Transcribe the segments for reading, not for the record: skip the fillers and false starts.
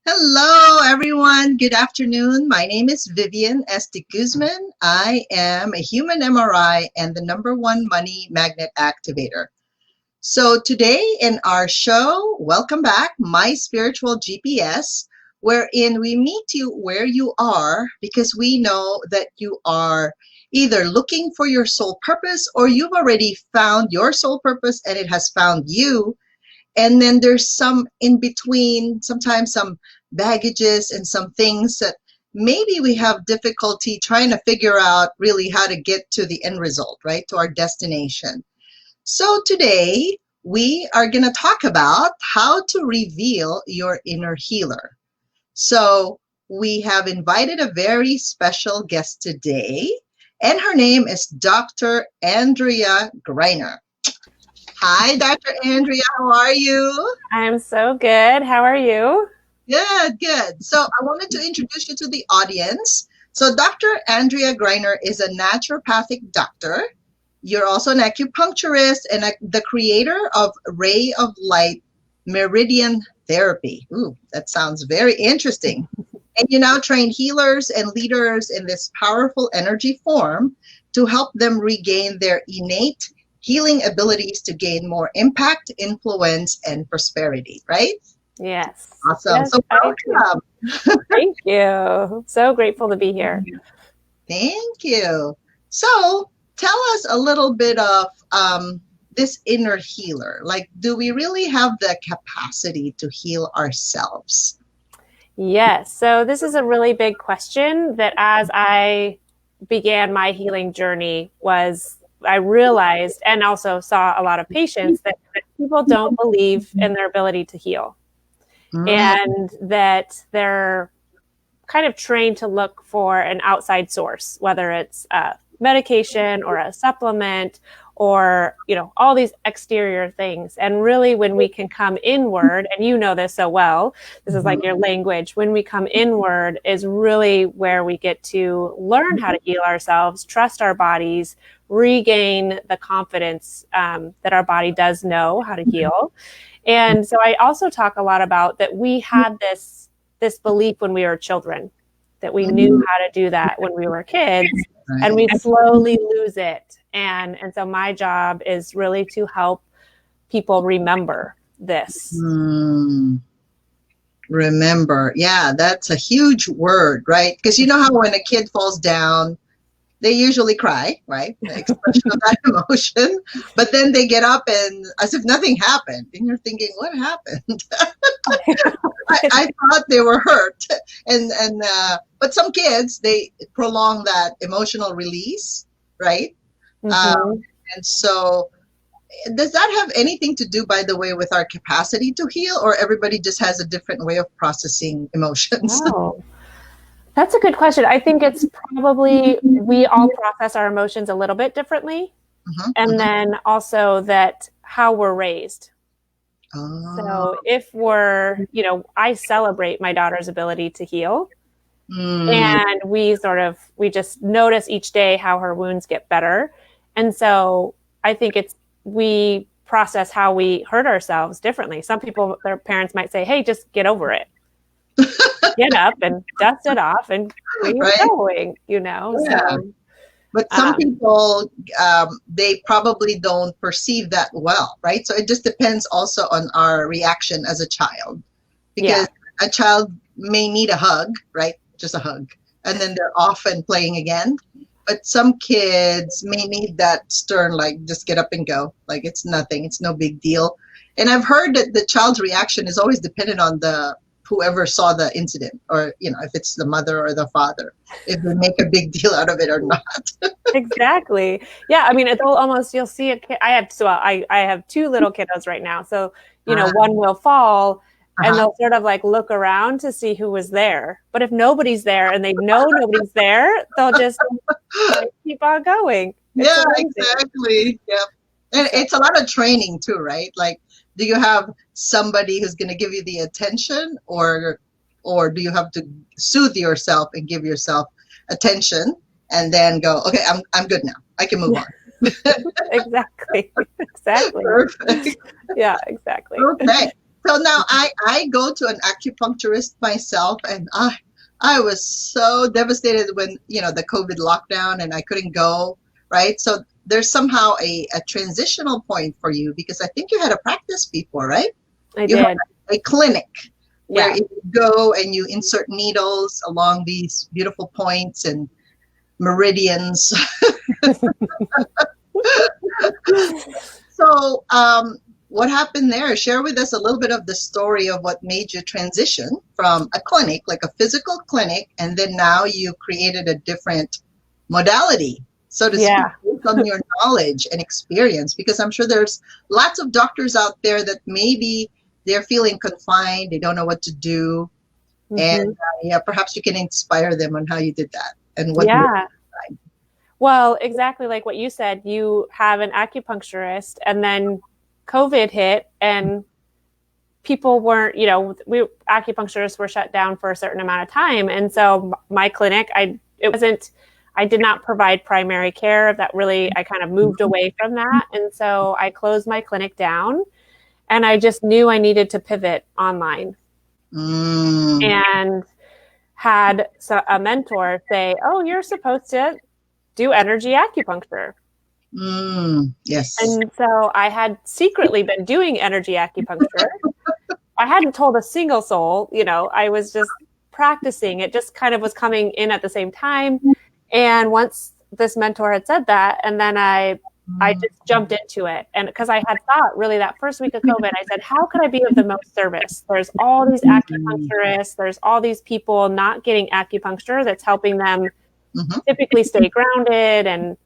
Hello, everyone. Good afternoon. My name is Vivian Esti Guzman. I am a human MRI and the #1 money magnet activator. So today in our show, welcome back, My Spiritual GPS, wherein we meet you where you are because we know that you are either looking for your soul purpose or you've already found your soul purpose and it has found you. And then there's some in between, sometimes some baggages and some things that maybe we have difficulty trying to figure out really how to get to the end result, right? To our destination. So today we are going to talk about how to reveal your inner healer. So we have invited a very special guest today, and her name is Dr. Andrea Greiner. Hi, Dr. Andrea, how are you? I'm so good. How are you? Good, good. So I wanted to introduce you to the audience. So Dr. Andrea Greiner is a naturopathic doctor. You're also an acupuncturist and the creator of Ray of Light Meridian Therapy. Ooh, that sounds very interesting. And you now train healers and leaders in this powerful energy form to help them regain their innate healing abilities to gain more impact, influence, and prosperity, right? Yes. Awesome. Yes, So I welcome. do. Thank you. So grateful to be here. Thank you. So tell us a little bit of this inner healer. Like, do we really have the capacity to heal ourselves? Yes. So this is a really big question that as I began my healing journey I realized and also saw a lot of patients that people don't believe in their ability to heal Mm, and that they're kind of trained to look for an outside source, whether it's a medication or a supplement or, all these exterior things. And really, when we can come inward, and you know this so well, this is like mhm. your language, when we come inward is really where we get to learn how to heal ourselves, trust our bodies, regain the confidence that our body does know how to heal. And so I also talk a lot about that we had this belief when we were children, that we knew how to do that when we were kids, and Right. we slowly lose it. And so my job is really to help people remember this. Mm, remember. Yeah, that's a huge word, right? Because you know how when a kid falls down, they usually cry, right? The expression of that emotion. But then they get up and as if nothing happened. And you're thinking, what happened? I thought they were hurt. But some kids, they prolong that emotional release, right? Um, Mm-hmm. and so does that have anything to do, by the way, with our capacity to heal, or everybody just has a different way of processing emotions? Oh, that's a good question. I think it's probably we all process our emotions a little bit differently. Mhm, And mhm. then also that how we're raised. Oh, So if I celebrate my daughter's ability to heal, mm, and we just notice each day how her wounds get better. And so I think we process how we hurt ourselves differently. Some people, their parents might say, hey, just get over it, get up and dust it off and keep right? going. Yeah. So But some um, people, they probably don't perceive that well, right? So it just depends also on our reaction as a child, because yeah. a child may need a hug, right? Just a hug, and then they're off and playing again. But some kids may need that stern, like just get up and go, like it's nothing, it's no big deal. And I've heard that the child's reaction is always dependent on the whoever saw the incident, or if it's the mother or the father, if they make a big deal out of it or not. Exactly. Yeah. I mean, you'll see a kid. I have two little kiddos right now. So, Uh, one will fall and uh-huh. they'll sort of like look around to see who was there. But if nobody's there and they know nobody's there, they'll just like keep on going. It's Yeah, amazing. exactly. Yeah. And So, it's a lot of training too, right? Like, do you have somebody who's going to give you the attention, or do you have to soothe yourself and give yourself attention and then go, okay, I'm good now. I can move yeah, on. exactly. Exactly. Perfect. Yeah, exactly. Okay. So now I go to an acupuncturist myself, and I was so devastated when, the COVID lockdown and I couldn't go, right? So there's somehow a transitional point for you, because I think you had a practice before, right? I You had did. a clinic where Yeah. you go and you insert needles along these beautiful points and meridians. So, what happened there? Share with us a little bit of the story of what made you transition from a clinic, like a physical clinic, and then now you created a different modality, so to speak, Yeah. based on your knowledge and experience. Because I'm sure there's lots of doctors out there that maybe they're feeling confined, they don't know what to do, and Hmm. yeah, perhaps you can inspire them on how you did that and what. Yeah. Well, exactly like what you said, you have an acupuncturist and then COVID hit and people weren't, we acupuncturists were shut down for a certain amount of time. And so my clinic, I did not provide primary care. That really, I kind of moved away from that. And so I closed my clinic down and I just knew I needed to pivot online Mm, and had a mentor say, "Oh, you're supposed to do energy acupuncture." yes. And so I had secretly been doing energy acupuncture. I hadn't told a single soul, I was just practicing. It just kind of was coming in at the same time. And once this mentor had said that, and then I Mm, just jumped into it. And because I had thought really that first week of COVID, I said, how could I be of the most service? There's all these mm, acupuncturists, there's all these people not getting acupuncture that's helping them mhm. typically stay grounded and,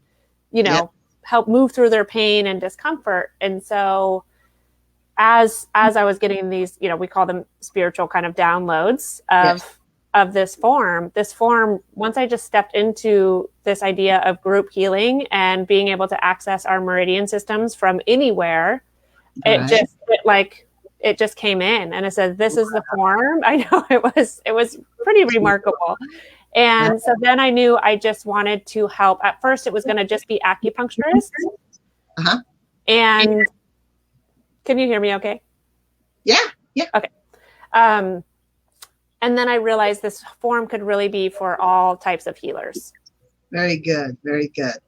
you Yeah. know, help move through their pain and discomfort. And so as I was getting these, we call them spiritual kind of downloads Yes. of this form, once I just stepped into this idea of group healing and being able to access our meridian systems from anywhere, Right. it just came in and it said, this is the form. I know it was pretty remarkable. Right. And so then I knew I just wanted to help. At first it was going to just be acupuncturists. Uh-huh. And can you hear me okay? Yeah. Yeah. Okay. Um, and then I realized this form could really be for all types of healers. Very good. Very good.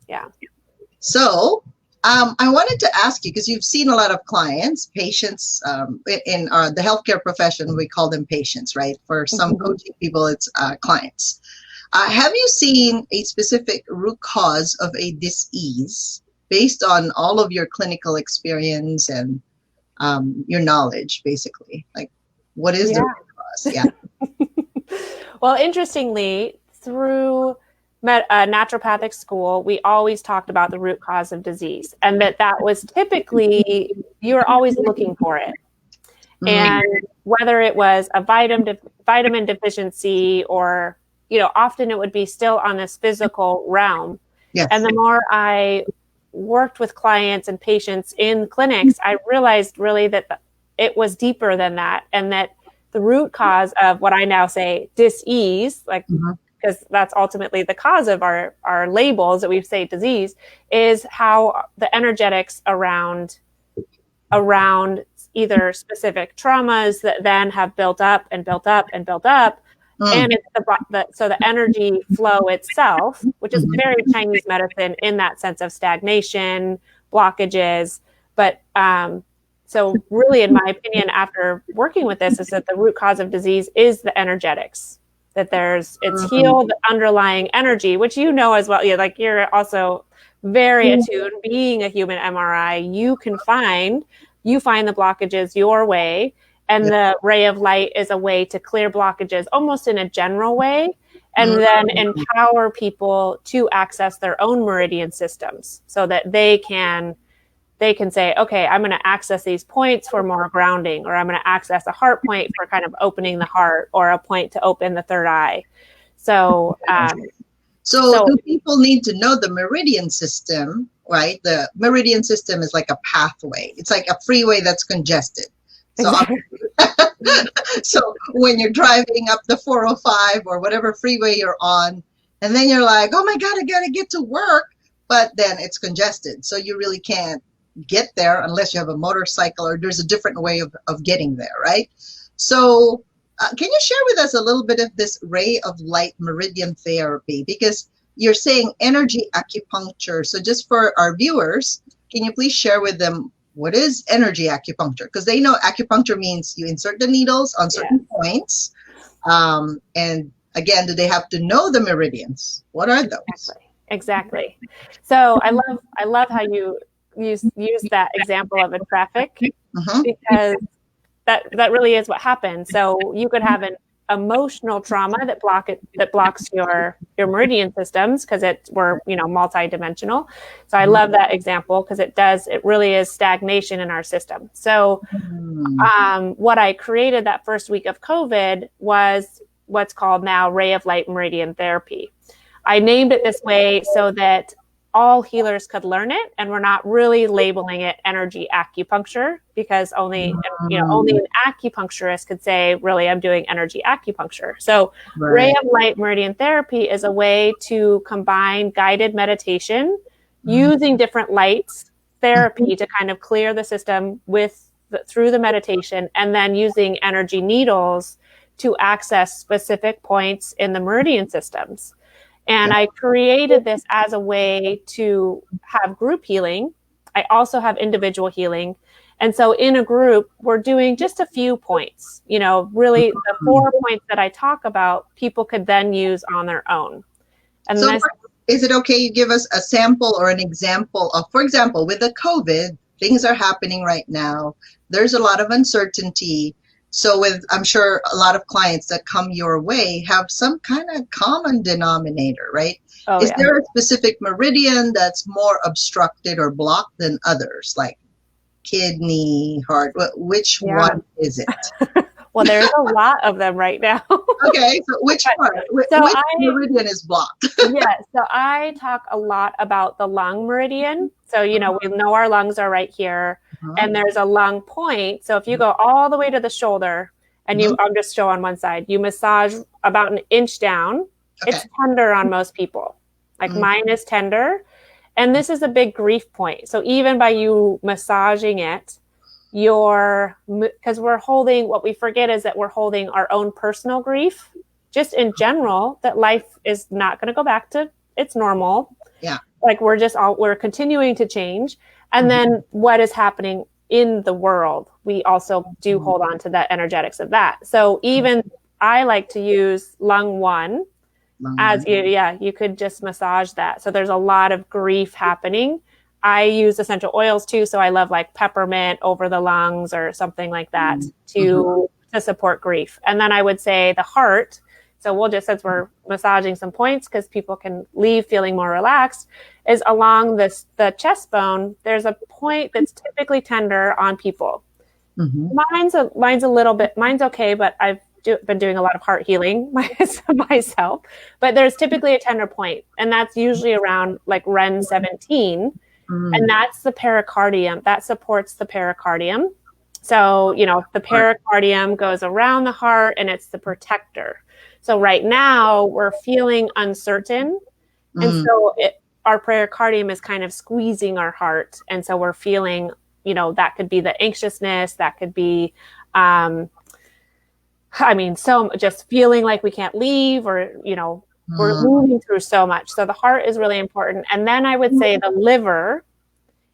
Yeah. So, I wanted to ask you, because you've seen a lot of clients, patients, in the healthcare profession, we call them patients, right? For some Mhm. coaching people, it's clients. Have you seen a specific root cause of a dis-ease based on all of your clinical experience and your knowledge, basically? Like, what is the Yeah. root cause? Yeah. Well, interestingly, through naturopathic school, we always talked about the root cause of disease, and that was typically you were always looking for it. Mm, And whether it was a vitamin deficiency or, often it would be still on this physical realm. And yes. the more I worked with clients and patients in clinics, I realized really that it was deeper than that. And that the root cause of what I now say dis-ease, like, Mhm. because that's ultimately the cause of our labels that we say disease, is how the energetics around either specific traumas that then have built up and built up and built up. Mm, And it's so the energy flow itself, which is mhm. very Chinese medicine in that sense of stagnation, blockages. But so really, in my opinion, after working with this, is that the root cause of disease is the energetics. That it's Mm, healed underlying energy, which as well. Yeah, like you're also very attuned. Being a human MRI, you find the blockages your way, and yeah. the ray of light is a way to clear blockages almost in a general way, and Mm, then empower people to access their own meridian systems so that they can say, okay, I'm going to access these points for more grounding, or I'm going to access a heart point for kind of opening the heart, or a point to open the third eye. So So do people need to know the meridian system, right? The meridian system is like a pathway. It's like a freeway that's congested. So exactly. so when you're driving up the 405 or whatever freeway you're on, and then you're like, oh my God, I gotta get to work, but then it's congested. So you really can't get there unless you have a motorcycle or there's a different way of getting there, right? So can you share with us a little bit of this ray of light meridian therapy? Because you're saying energy acupuncture. So just for our viewers, can you please share with them what is energy acupuncture? Because they know acupuncture means you insert the needles on certain points. And again, do they have to know the meridians? What are those? Exactly. So I love how you use that example of a traffic, because that really is what happens. So you could have an emotional trauma that blocks your meridian systems because we're multidimensional. So I love that example because it really is stagnation in our system. So what I created that first week of COVID was what's called now ray of light meridian therapy. I named it this way so that all healers could learn it, and we're not really labeling it energy acupuncture, because only an acupuncturist could say, really, I'm doing energy acupuncture. So ray of light meridian therapy is a way to combine guided meditation using different lights therapy to kind of clear the system through the meditation, and then using energy needles to access specific points in the meridian systems. And I created this as a way to have group healing. I also have individual healing. And so in a group, we're doing just a few points. Really the 4 points that I talk about, people could then use on their own. And so is it okay you give us a sample or an example of, for example, with the COVID, things are happening right now. There's a lot of uncertainty. So I'm sure a lot of clients that come your way have some kind of common denominator, right? Is there a specific meridian that's more obstructed or blocked than others, like kidney, heart? Which one is it? Well, there's a lot of them right now. Okay, so which one? Which meridian is blocked? Yeah, so I talk a lot about the lung meridian. So, we know our lungs are right here. And there's a lung point. So if you go all the way to the shoulder and I'm just show on one side, you massage about an inch down. It's tender on most people. Like mine is tender. And this is a big grief point. So even by you massaging it, because what we forget is that we're holding our own personal grief, just in general, that life is not going to go back to its normal. Yeah. Like we're continuing to change. And then what is happening in the world, we also do hold on to that energetics of that. So even I like to use lung one you could just massage that. So there's a lot of grief happening. I use essential oils too. So I love like peppermint over the lungs or something like that to support grief. And then I would say the heart. So since we're massaging some points, because people can leave feeling more relaxed, is along the chest bone. There's a point that's typically tender on people. Mine's a little bit, mine's okay, but I've been doing a lot of heart healing myself. But there's typically a tender point, and that's usually around like REN 17, and that's the pericardium. That supports the pericardium. So, the pericardium goes around the heart, and it's the protector. So right now we're feeling uncertain. And so our pericardium is kind of squeezing our heart. And so we're feeling, that could be the anxiousness, that could be, so just feeling like we can't leave, or, we're moving through so much. So the heart is really important. And then I would say the liver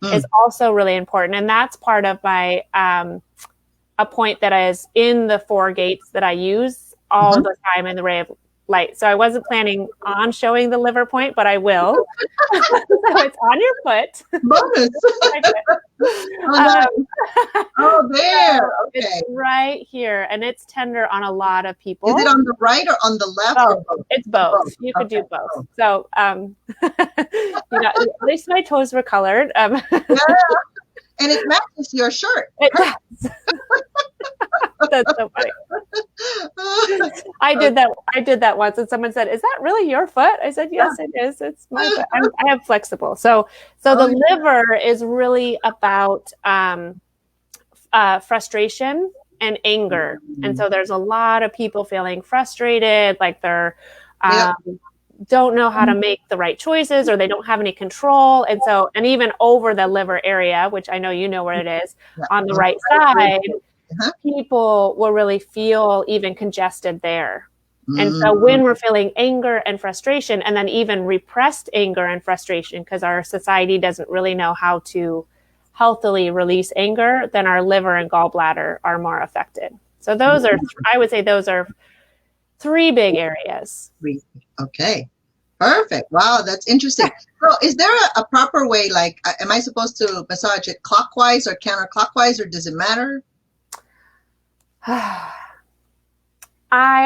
is also really important. And that's part of my, a point that is in the 4 gates that I use all the time in the ray of light. So I wasn't planning on showing the liver point, but I will. So it's on your foot. Bonus. There. Okay. It's right here, and it's tender on a lot of people. Is it on the right or on the left? Or both? It's both. You could do both. So, at least my toes were colored. Yeah. And it matches your shirt. It does. That's so funny. I did that once, and someone said, "Is that really your foot?" I said, "Yes, it is. It's my foot. I am flexible." So the liver is really about frustration and anger, and so there's a lot of people feeling frustrated, like they're don't know how to make the right choices, or they don't have any control. And so, and even over the liver area, which I know you know where it is, Yeah. on the right side, Uh-huh. people will really feel even congested there. And so Mm. when we're feeling anger and frustration, and then even repressed anger and frustration, because our society doesn't really know how to healthily release anger, then our liver and gallbladder are more affected. So those are, I would say those are three big areas. Okay. Perfect. Wow, that's interesting. So is there a proper way, like, am I supposed to massage it clockwise or counterclockwise, or does it matter? I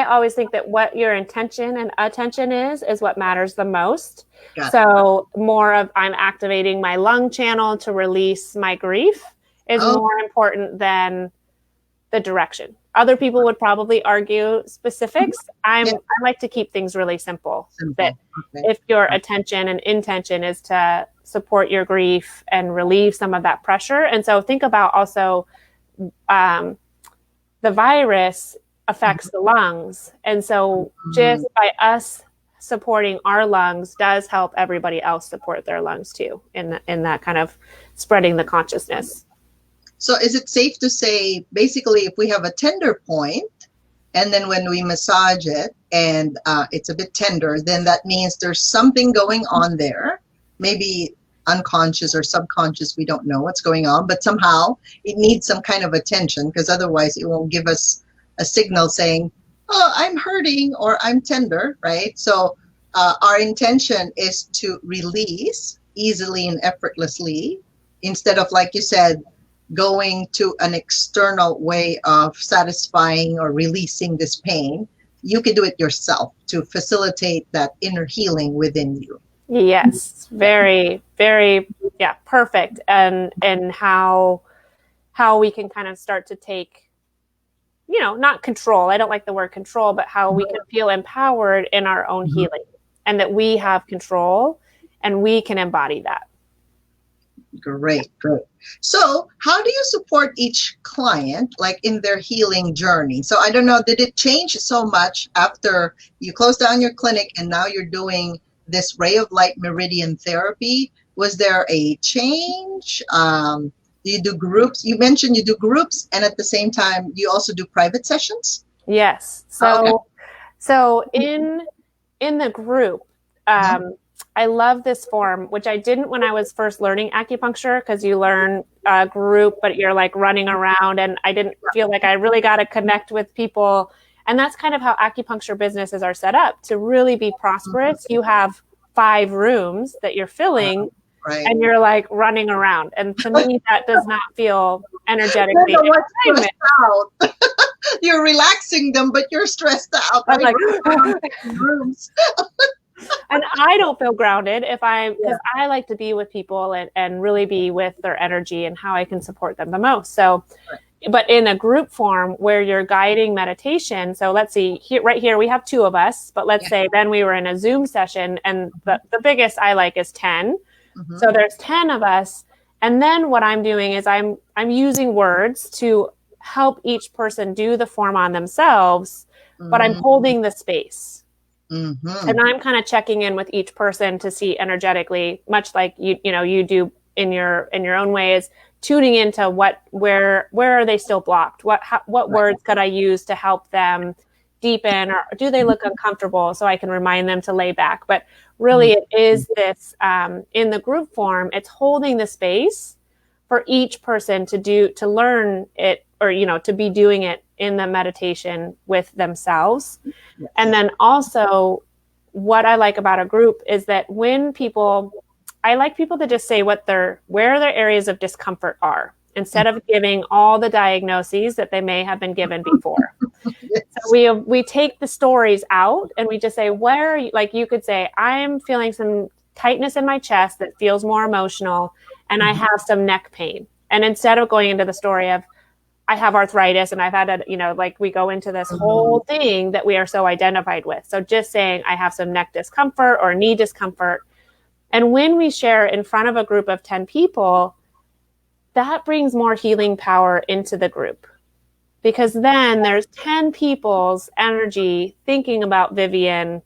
always think that what your intention and attention is what matters the most. Got it. So more of I'm activating my lung channel to release my grief is Oh, more important than the direction. Other people would probably argue specifics. I like to keep things really simple. That okay. if your attention and intention is to support your grief and relieve some of that pressure. And so think about also the virus affects the lungs. And so just by us supporting our lungs does help everybody else support their lungs too, in that kind of spreading the consciousness. So is it safe to say, basically, if we have a tender point, and then when we massage it and it's a bit tender, then that means there's something going on there, maybe unconscious or subconscious, we don't know what's going on, but somehow it needs some kind of attention, because otherwise it won't give us a signal saying, oh, I'm hurting or I'm tender, right? So our intention is to release easily and effortlessly, instead of, like you said, going to an external way of satisfying or releasing this pain. You can do it yourself to facilitate that inner healing within you. Yes, very, very, yeah, perfect. And how we can kind of start to take, not control. I don't like the word control, but how we can feel empowered in our own healing, and that we have control and we can embody that. Great. So how do you support each client, like, in their healing journey? So I don't know, did it change so much after you closed down your clinic and now you're doing this ray of light meridian therapy? Was there a change? Do you do groups? You mentioned you do groups, and at the same time you also do private sessions? Yes. So in the group, I love this form, which I didn't when I was first learning acupuncture, because you learn a group, but you're like running around, and I didn't feel like I really got to connect with people. And that's kind of how acupuncture businesses are set up to really be prosperous. You have 5 rooms that you're filling, right, and you're like running around. And to me, that does not feel energetically out. You're relaxing them, but you're stressed out. I'm like, rooms. And I don't feel grounded because I like to be with people and really be with their energy and how I can support them the most. So, but in a group form where you're guiding meditation. So let's see, right here, we have 2 of us, but let's say then we were in a Zoom session, and the biggest I like is 10. So there's 10 of us. And then what I'm doing is I'm using words to help each person do the form on themselves, but I'm holding the space. And I'm kind of checking in with each person to see energetically, much like you do in your own ways, tuning into where are they still blocked? What words could I use to help them deepen, or do they look uncomfortable, so I can remind them to lay back? But really, it is this in the group form, it's holding the space for each person to learn it, or to be doing it in the meditation with themselves. And then also, what I like about a group is that I like people to just say where their areas of discomfort are, instead of giving all the diagnoses that they may have been given before. So we take the stories out, and we just say, where are you? Like, you could say, I'm feeling some tightness in my chest that feels more emotional, and I have some neck pain. And instead of going into the story of, I have arthritis and I've had we go into this whole thing that we are so identified with. So just saying, I have some neck discomfort or knee discomfort. And when we share in front of a group of 10 people, that brings more healing power into the group, because then there's 10 people's energy thinking about Vivian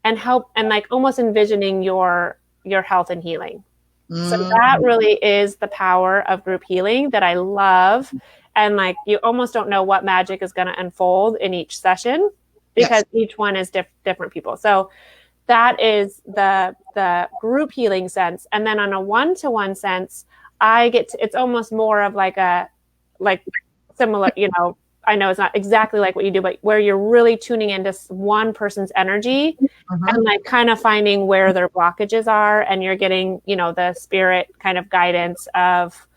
and help, and like almost envisioning your health and healing. So Mm, that really is the power of group healing that I love. And like, you almost don't know what magic is going to unfold in each session because yes. each one is different people. So that is the group healing sense. And then on a one-to-one sense, I get to, it's almost more of like a, like similar, you know, I know it's not exactly like what you do, but where you're really tuning into one person's energy Mhm. and like kind of finding where their blockages are, and you're getting, you know, the spirit kind of guidance of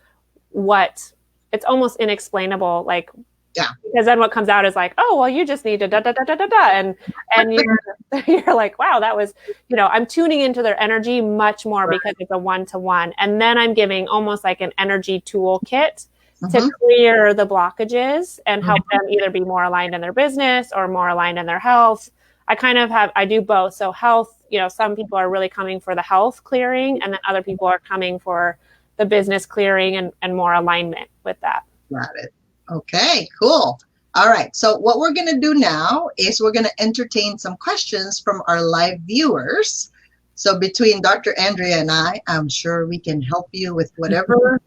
what, it's almost inexplainable, like, Yeah. because then what comes out is like, oh, well, you just need to da da da da da da, and you're you're like, wow, that was, you know, I'm tuning into their energy much more Right. because it's a one-to-one, and then I'm giving almost like an energy toolkit to Mhm. clear the blockages and help Mhm. them either be more aligned in their business or more aligned in their health. I kind of have, I do both. So health, you know, some people are really coming for the health clearing, and then other people are coming for the business clearing and more alignment with that. Got it. Okay, cool. All right. So what we're going to do now is we're going to entertain some questions from our live viewers. So between Dr. Andrea and I'm sure we can help you with whatever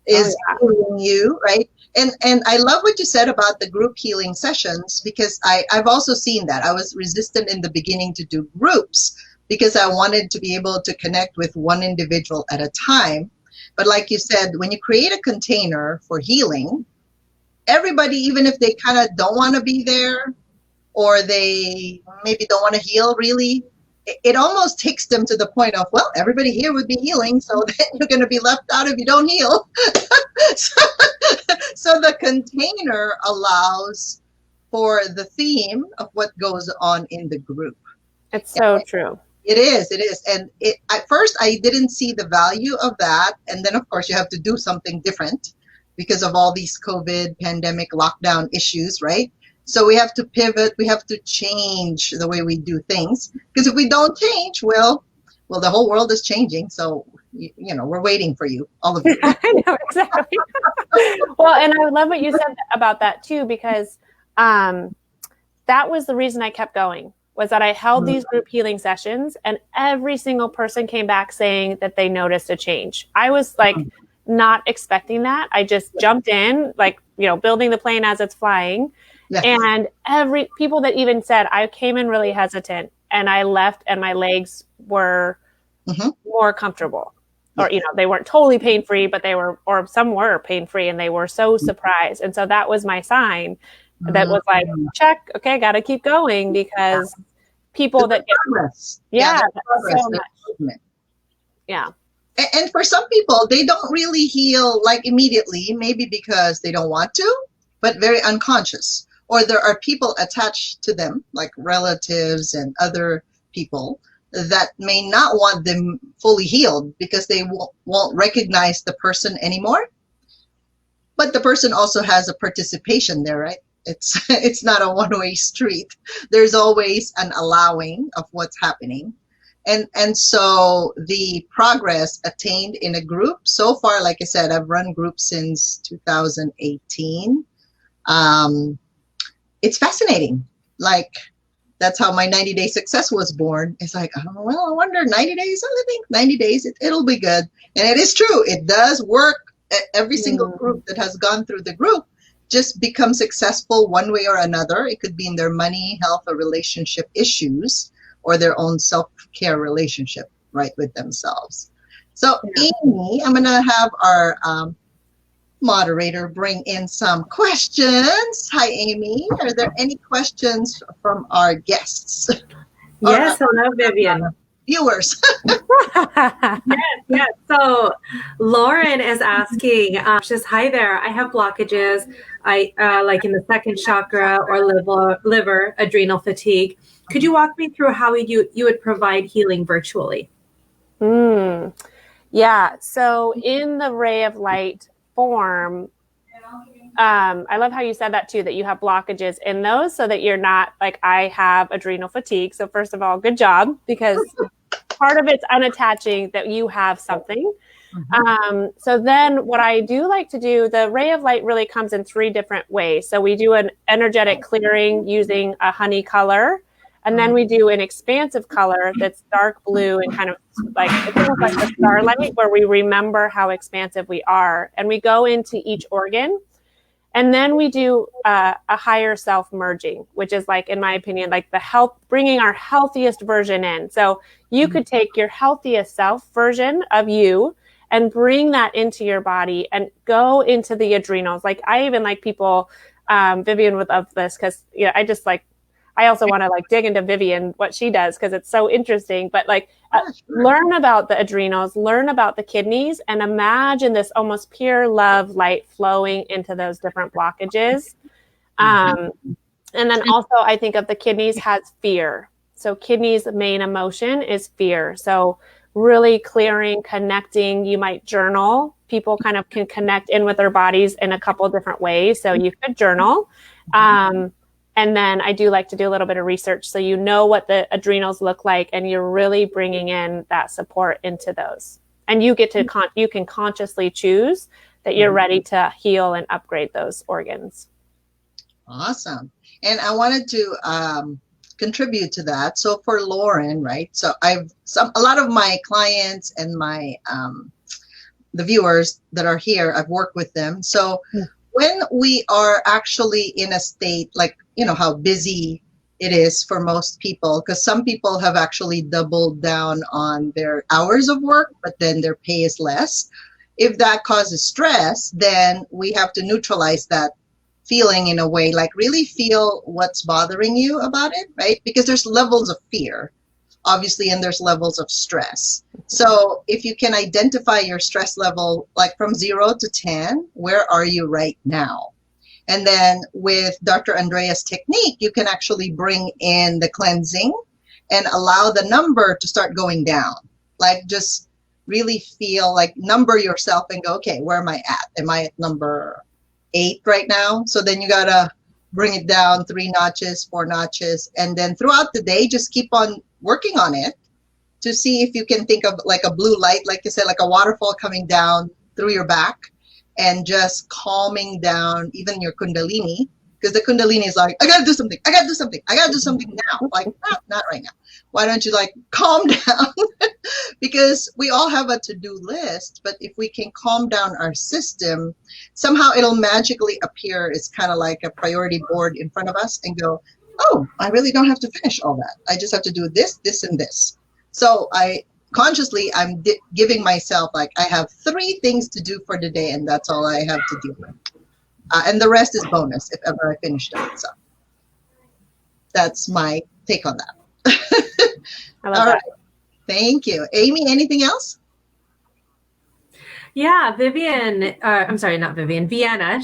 Oh, is yeah. healing you, right? And I love what you said about the group healing sessions, because I've also seen that. I was resistant in the beginning to do groups because I wanted to be able to connect with one individual at a time. But like you said, when you create a container for healing, everybody, even if they kind of don't want to be there, or they maybe don't want to heal really, it almost takes them to the point of, well, everybody here would be healing, so then you're going to be left out if you don't heal. so, so the container allows for the theme of what goes on in the group. It's so true. It is, it is. And at first I didn't see the value of that. And then of course you have to do something different because of all these COVID pandemic lockdown issues, right? So we have to pivot, we have to change the way we do things. Because if we don't change, well, the whole world is changing. So, you know, we're waiting for you, all of you. I know, exactly. Well, and I love what you said about that too, because that was the reason I kept going, was that I held these group healing sessions and every single person came back saying that they noticed a change. I was like not expecting that. I just jumped in, like, you know, building the plane as it's flying. Yes. And every people that even said, I came in really hesitant and I left and my legs were more comfortable. Or, you know, they weren't totally pain-free, but they were, or some were pain-free, and they were so surprised. And so that was my sign that was like, check, okay, got to keep going, because people that get, progress. yeah, progress, so much. Yeah. And for some people, they don't really heal like immediately, maybe because they don't want to, but very unconscious. Or there are people attached to them, like relatives and other people, that may not want them fully healed because they won't recognize the person anymore. But the person also has a participation there, right? It's not a one-way street. There's always an allowing of what's happening. And so the progress attained in a group so far, like I said, I've run groups since 2018. It's fascinating. Like, that's how my 90-day success was born. It's like, oh, well, I wonder, 90 days? I think 90 days, it'll be good. And it is true. It does work. Every single group that has gone through the group just becomes successful one way or another. It could be in their money, health, or relationship issues, or their own self-care relationship, right, with themselves. So, Amy, I'm going to have our moderator bring in some questions. Hi, Amy. Are there any questions from our guests? Yes, hello, Vivian. Viewers. Yes. So Lauren is asking, just hi there. I have blockages. I like in the second chakra or liver, adrenal fatigue. Could you walk me through how you would provide healing virtually? Yeah. So in the ray of light form, I love how you said that too, that you have blockages in those so that you're not like, I have adrenal fatigue. So first of all, good job, because part of it's unattaching that you have something. So then what I do like to do, the ray of light really comes in 3 different ways. So we do an energetic clearing using a honey color. And then we do an expansive color that's dark blue and kind of like, it's almost like the starlight, where we remember how expansive we are. And we go into each organ. And then we do a higher self merging, which is like, in my opinion, like the health, bringing our healthiest version in. So you could take your healthiest self version of you and bring that into your body and go into the adrenals. Like I even like people, Vivian would love this because, you know, I also want to like dig into Vivian, what she does, because it's so interesting. But like learn about the adrenals, learn about the kidneys, and imagine this almost pure love light flowing into those different blockages. And then also I think of the kidneys has fear. So kidneys' main emotion is fear. So really clearing, connecting. You might journal. People kind of can connect in with their bodies in a couple different ways. So you could journal. And then I do like to do a little bit of research so you know what the adrenals look like, and you're really bringing in that support into those. And you get to you can consciously choose that you're ready to heal and upgrade those organs. Awesome. And I wanted to contribute to that. So for Lauren, right? So a lot of my clients and my the viewers that are here, I've worked with them. So when we are actually in a state like, you know, how busy it is for most people, because some people have actually doubled down on their hours of work, but then their pay is less. If that causes stress, then we have to neutralize that feeling in a way, like really feel what's bothering you about it, right? Because there's levels of fear, obviously, and there's levels of stress. So if you can identify your stress level, like from 0 to 10, where are you right now? And then with Dr. Andrea's technique, you can actually bring in the cleansing and allow the number to start going down. Like just really feel like number yourself and go, okay, where am I at? Am I at number 8 right now? So then you gotta bring it down 3 notches, 4 notches. And then throughout the day, just keep on working on it to see if you can think of like a blue light, like you said, like a waterfall coming down through your back, and just calming down even your kundalini, because the kundalini is like, I gotta do something, I gotta do something, I gotta do something now. Like, not right now. Why don't you like calm down? Because we all have a to-do list, but if we can calm down our system, somehow it'll magically appear. It's kind of like a priority board in front of us and go, oh, I really don't have to finish all that. I just have to do this, this, and this. So I'm giving myself like, I have 3 things to do for the day, and that's all I have to do. And the rest is bonus if ever I finish it. So that's my take on that. I love that. Right. Thank you. Amy, anything else? Yeah, Vienna,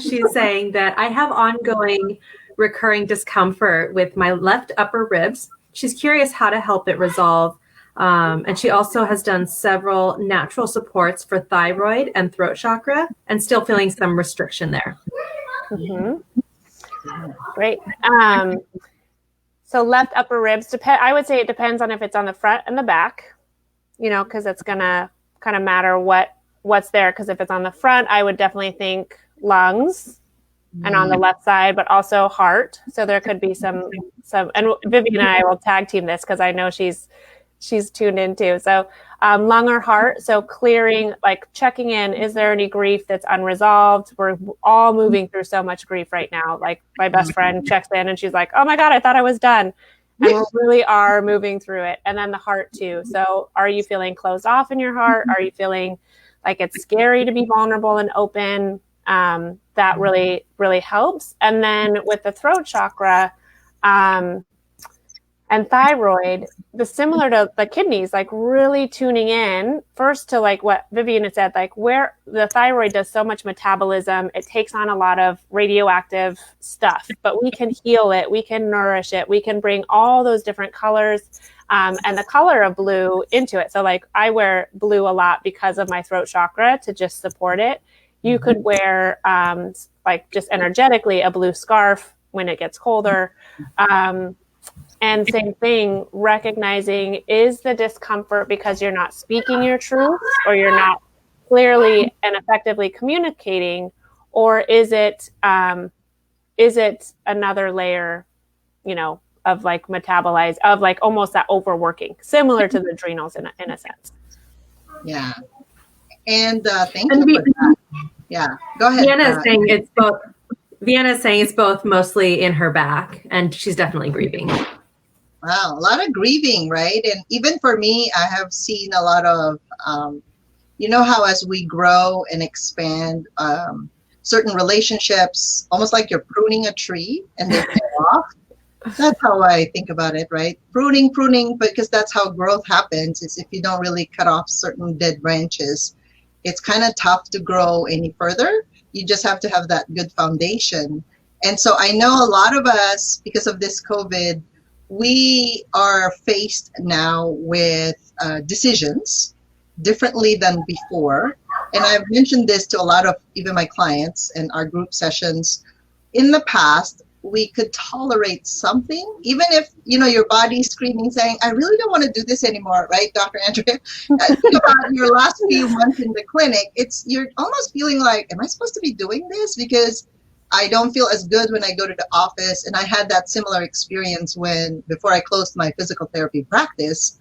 she's saying that I have ongoing recurring discomfort with my left upper ribs. She's curious how to help it resolve. And she also has done several natural supports for thyroid and throat chakra, and still feeling some restriction there. Great. So left upper ribs, I would say it depends on if it's on the front and the back, you know, because it's going to kind of matter what's there. Because if it's on the front, I would definitely think lungs, and on the left side, but also heart. So there could be some, and Vivian and I will tag team this because I know she's tuned into. So lung or heart. So clearing, like checking in, is there any grief that's unresolved? We're all moving through so much grief right now. Like my best friend checks in and she's like, oh my God, I thought I was done. And we really are moving through it. And then the heart too. So are you feeling closed off in your heart? Are you feeling like it's scary to be vulnerable and open? That really, really helps. And then with the throat chakra, and thyroid, similar to the kidneys, like really tuning in first to like what Vivian had said, like where the thyroid does so much metabolism, it takes on a lot of radioactive stuff, but we can heal it, we can nourish it, we can bring all those different colors and the color of blue into it. So like I wear blue a lot because of my throat chakra to just support it. You could wear like just energetically a blue scarf when it gets colder. And same thing, recognizing, is the discomfort because you're not speaking your truth or you're not clearly and effectively communicating, or is it another layer, you know, like metabolize, of like almost that overworking, similar to the adrenals in a sense. Yeah. And thank you for that. Yeah, go ahead. Vienna is saying it's both mostly in her back, and she's definitely grieving. Wow, a lot of grieving, right? And even for me, I have seen a lot of, you know, how as we grow and expand, certain relationships, almost like you're pruning a tree and they fall off. That's how I think about it, right? Pruning, because that's how growth happens, is if you don't really cut off certain dead branches, it's kind of tough to grow any further. You just have to have that good foundation. And so I know a lot of us, because of this COVID, we are faced now with decisions differently than before. And I've mentioned this to a lot of even my clients and our group sessions. In the past, we could tolerate something, even if, you know, your body's screaming, saying, I really don't want to do this anymore, right, Dr. Andrea? Think about your last few months in the clinic. You're almost feeling like, am I supposed to be doing this? Because I don't feel as good when I go to the office. And I had that similar experience before I closed my physical therapy practice.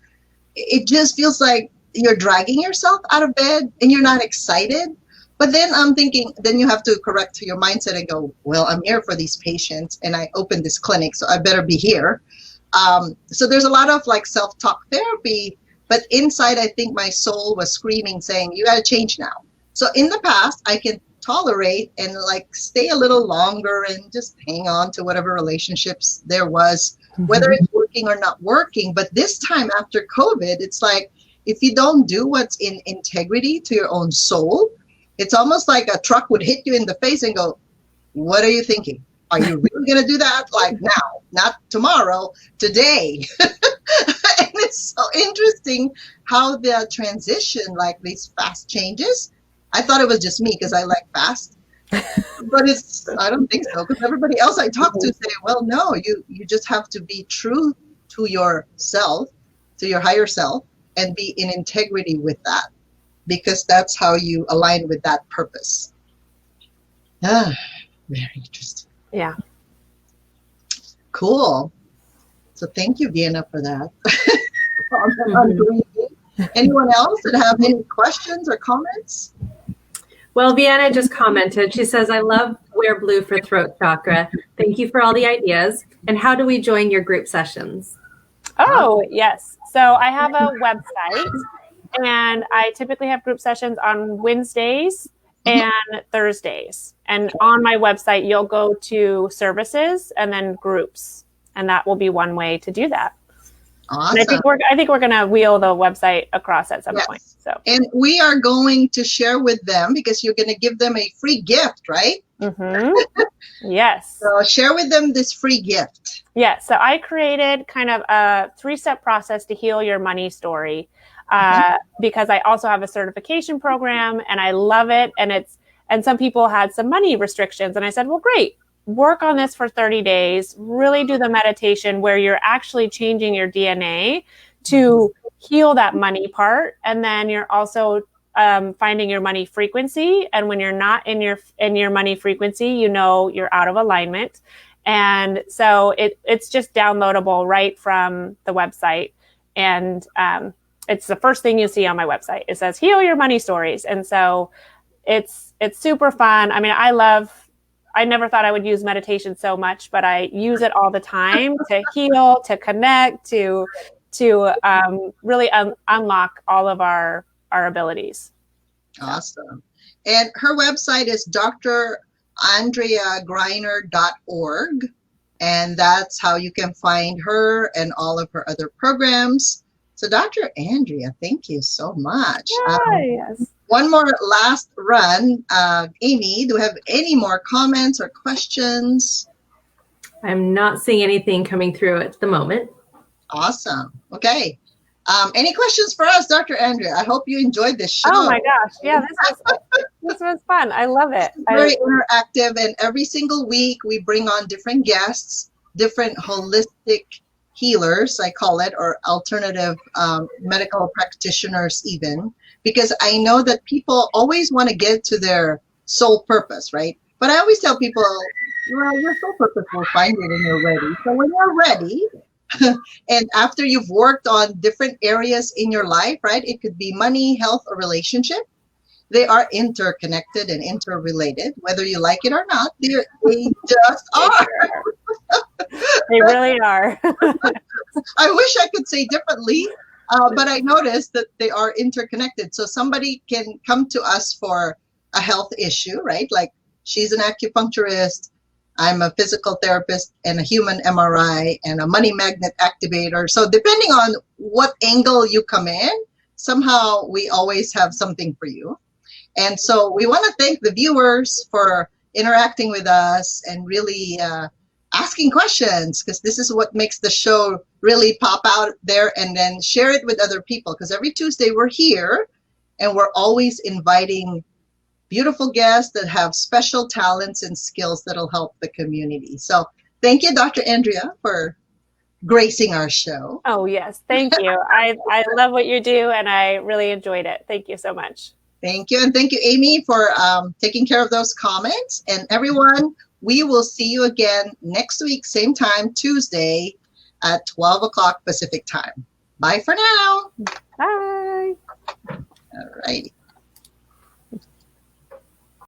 It just feels like you're dragging yourself out of bed and you're not excited. But then I'm thinking, then you have to correct your mindset and go, well, I'm here for these patients and I opened this clinic, so I better be here. So there's a lot of like self-talk therapy, but inside I think my soul was screaming, saying, you got to change now. So in the past, I can tolerate and like stay a little longer and just hang on to whatever relationships there was, whether it's working or not working. But this time after COVID, it's like, if you don't do what's in integrity to your own soul, it's almost like a truck would hit you in the face and go, what are you thinking? Are you really going to do that? Like now, not tomorrow, today. And it's so interesting how the transition, like these fast changes. I thought it was just me because I like fast, but I don't think so, because everybody else I talk to say, well, no, you just have to be true to yourself, to your higher self, and be in integrity with that, because that's how you align with that purpose. Ah, very interesting. Yeah. Cool. So thank you, Vienna, for that. Anyone else that have any questions or comments? Well, Vienna just commented. She says, I love Wear Blue for throat chakra. Thank you for all the ideas. And how do we join your group sessions? Oh, yes. So I have a website, and I typically have group sessions on Wednesdays and Thursdays. And on my website, you'll go to services and then groups, and that will be one way to do that. Awesome. And I think we're going to wheel the website across at some point. So, and we are going to share with them, because you're going to give them a free gift, right? Yes. So share with them this free gift. Yes. So I created kind of a 3-step process to heal your money story, because I also have a certification program and I love it. And some people had some money restrictions, and I said, well, great. Work on this for 30 days, really do the meditation where you're actually changing your DNA to heal that money part. And then you're also finding your money frequency. And when you're not in your money frequency, you know you're out of alignment. And so it's just downloadable right from the website. And it's the first thing you see on my website. It says heal your money stories. And so it's super fun. I mean, I never thought I would use meditation so much, but I use it all the time to heal, to connect, to really unlock all of our abilities. Awesome. And her website is drandreagreiner.org. And that's how you can find her and all of her other programs. So Dr. Andrea, thank you so much. Yes. One more last run. Amy, do we have any more comments or questions? I'm not seeing anything coming through at the moment. Awesome. Okay. Any questions for us, Dr. Andrea? I hope you enjoyed this show. Oh my gosh. Yeah, this was fun. I love it. Very interactive. And every single week we bring on different guests, different holistic healers, I call it, or alternative medical practitioners even, because I know that people always want to get to their soul purpose, right? But I always tell people, well, your soul purpose will find it when you're ready. So when you're ready, and after you've worked on different areas in your life, right? It could be money, health, or relationship. They are interconnected and interrelated, whether you like it or not. They just are. They really are. I wish I could say differently, but I noticed that they are interconnected. So somebody can come to us for a health issue, right? Like she's an acupuncturist, I'm a physical therapist and a human MRI and a money magnet activator. So depending on what angle you come in, somehow we always have something for you. And so we want to thank the viewers for interacting with us and really asking questions, because this is what makes the show really pop out there, and then share it with other people, because every Tuesday we're here and we're always inviting beautiful guests that have special talents and skills that'll help the community. So thank you, Dr. Andrea, for gracing our show. Oh, yes. Thank you. I love what you do, and I really enjoyed it. Thank you so much. Thank you. And thank you, Amy, for taking care of those comments. And everyone, we will see you again next week, same time, Tuesday at 12 o'clock Pacific time. Bye for now. Bye. All righty.